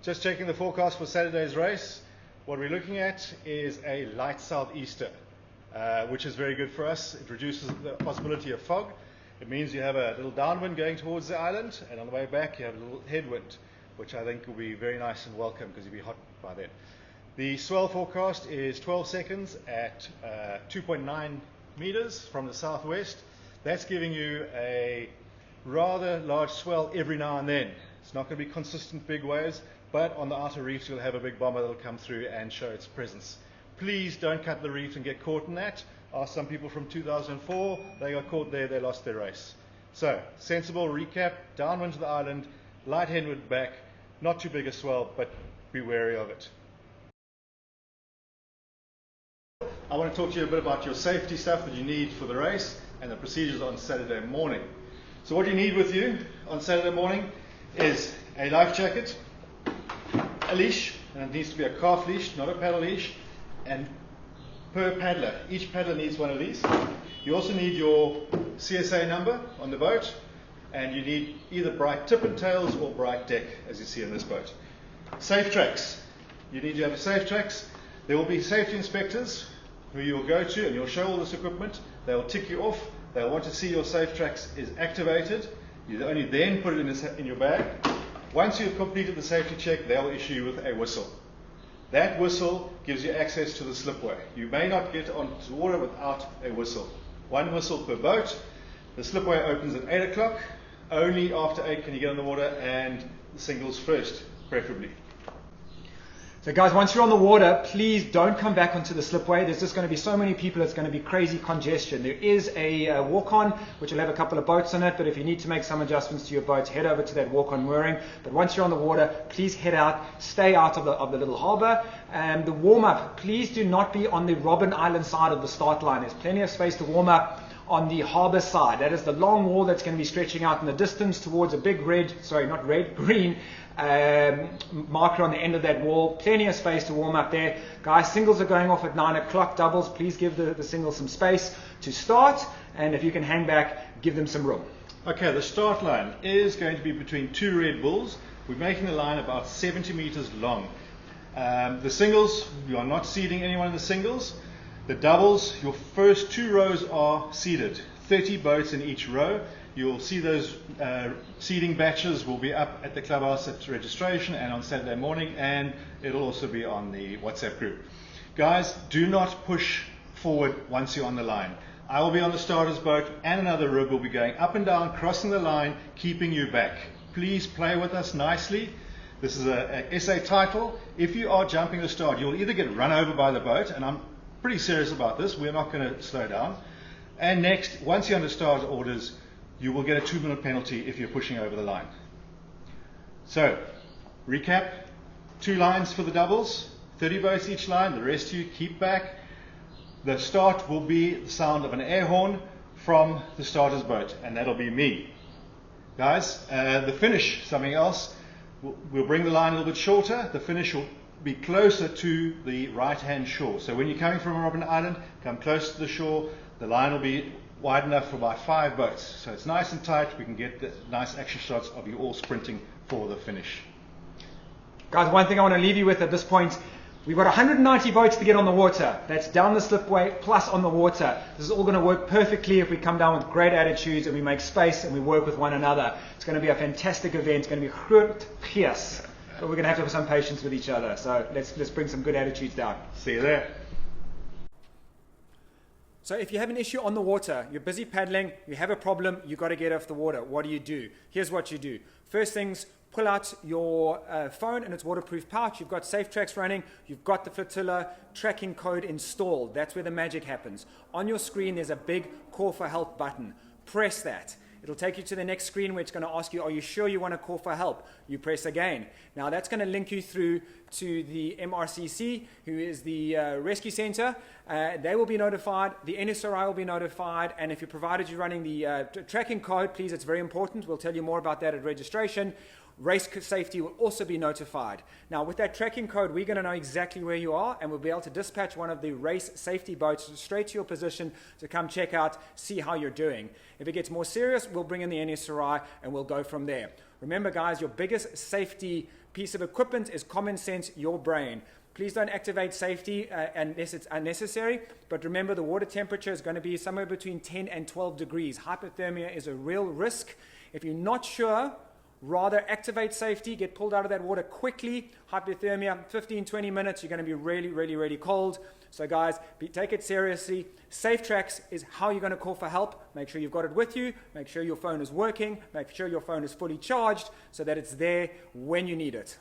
Just checking the forecast for Saturday's race. What we're looking at is a light southeaster, which is very good for us. It reduces the possibility of fog. It means you have a little downwind going towards the island, and on the way back you have a little headwind, which I think will be very nice and welcome because you'll be hot by then. The swell forecast is 12 seconds at 2.9 meters from the southwest. That's giving you a rather large swell every now and then. It's not going to be consistent big waves, but on the outer reefs you'll have a big bomber that will come through and show its presence. Please don't cut the reef and get caught in that. Ask some people from 2004, they got caught there, they lost their race. So, sensible recap, downwind to the island, light headwind back, not too big a swell, but be wary of it. I want to talk to you a bit about your safety stuff that you need for the race and the procedures on Saturday morning. So what you need with you on Saturday morning is a life jacket, a leash, and it needs to be a calf leash, not a paddle leash, and per paddler. Each paddler needs one of these. You also need your CSA number on the boat, and you need either bright tip and tails or bright deck, as you see in this boat. Safe tracks. You need to have safe tracks. There will be safety inspectors who you will go to, and you'll show all this equipment. They will tick you off. They'll want to see your safe tracks is activated. You only then put it in your bag. Once you've completed the safety check, they'll issue you with a whistle. That whistle gives you access to the slipway. You may not get onto water without a whistle. One whistle per boat. The slipway opens at 8 o'clock. Only after 8 can you get on the water, and the singles first, preferably. So guys, once you're on the water, please don't come back onto the slipway. There's just going to be so many people, it's going to be crazy congestion. There is a walk-on, which will have a couple of boats on it, but if you need to make some adjustments to your boats, head over to that walk-on mooring. But once you're on the water, please head out, stay out of the little harbour. The warm-up, please do not be on the Robben Island side of the start line. There's plenty of space to warm up on the harbour side. That is the long wall that's going to be stretching out in the distance towards a big green marker on the end of that wall. Plenty of space to warm up there. Guys, singles are going off at 9 o'clock. Doubles, please give the singles some space to start, and if you can hang back, give them some room. Okay, the start line is going to be between two Red Bulls. We're making the line about 70 meters long. The singles, you are not seeding anyone in the singles. The doubles, your first two rows are seeded, 30 boats in each row. You'll see those seeding batches will be up at the clubhouse at registration and on Saturday morning, and it'll also be on the WhatsApp group. Guys, do not push forward once you're on the line. I will be on the starter's boat, and another rib will be going up and down, crossing the line, keeping you back. Please play with us nicely. This is a SA title. If you are jumping the start, you'll either get run over by the boat, and I'm pretty serious about this, we're not going to slow down. And next, once you're under start orders, you will get a 2-minute penalty if you're pushing over the line. So, recap, 2 lines for the doubles, 30 boats each line, the rest of you keep back. The start will be the sound of an air horn from the starter's boat, and that'll be me. Guys, the finish, something else, we'll bring the line a little bit shorter. The finish will be closer to the right-hand shore. So when you're coming from Robben Island, come close to the shore. The line will be wide enough for about 5 boats. So it's nice and tight. We can get the nice action shots of you all sprinting for the finish. Guys, one thing I want to leave you with at this point, we've got 190 boats to get on the water. That's down the slipway plus on the water. This is all going to work perfectly if we come down with great attitudes and we make space and we work with one another. It's going to be a fantastic event. It's going to be groot gees. But we're going to have some patience with each other. So let's bring some good attitudes down. See you there. So if you have an issue on the water, you're busy paddling, you have a problem, you've got to get off the water. What do? Here's what you do. First things, pull out your phone and its waterproof pouch. You've got Safe Tracks running. You've got the Flotilla tracking code installed. That's where the magic happens. On your screen, there's a big call for help button. Press that. It'll take you to the next screen where it's going to ask you, are you sure you want to call for help? You press again. Now that's going to link you through to the MRCC, who is the rescue center. They will be notified. The NSRI will be notified. And if you're provided you're running the tracking code, please, it's very important. We'll tell you more about that at registration. Race safety will also be notified. Now, with that tracking code, we're going to know exactly where you are, and we'll be able to dispatch one of the race safety boats straight to your position to come check out, see how you're doing. If it gets more serious, we'll bring in the NSRI, and we'll go from there. Remember, guys, your biggest safety piece of equipment is common sense, your brain. Please don't activate safety unless it's unnecessary. But remember, the water temperature is going to be somewhere between 10 and 12 degrees. Hypothermia is a real risk. If you're not sure, rather activate safety, get pulled out of that water quickly. Hypothermia, 15, 20 minutes, you're going to be really, really, really cold. So guys, take it seriously. SafeTrax is how you're going to call for help. Make sure you've got it with you. Make sure your phone is working. Make sure your phone is fully charged so that it's there when you need it.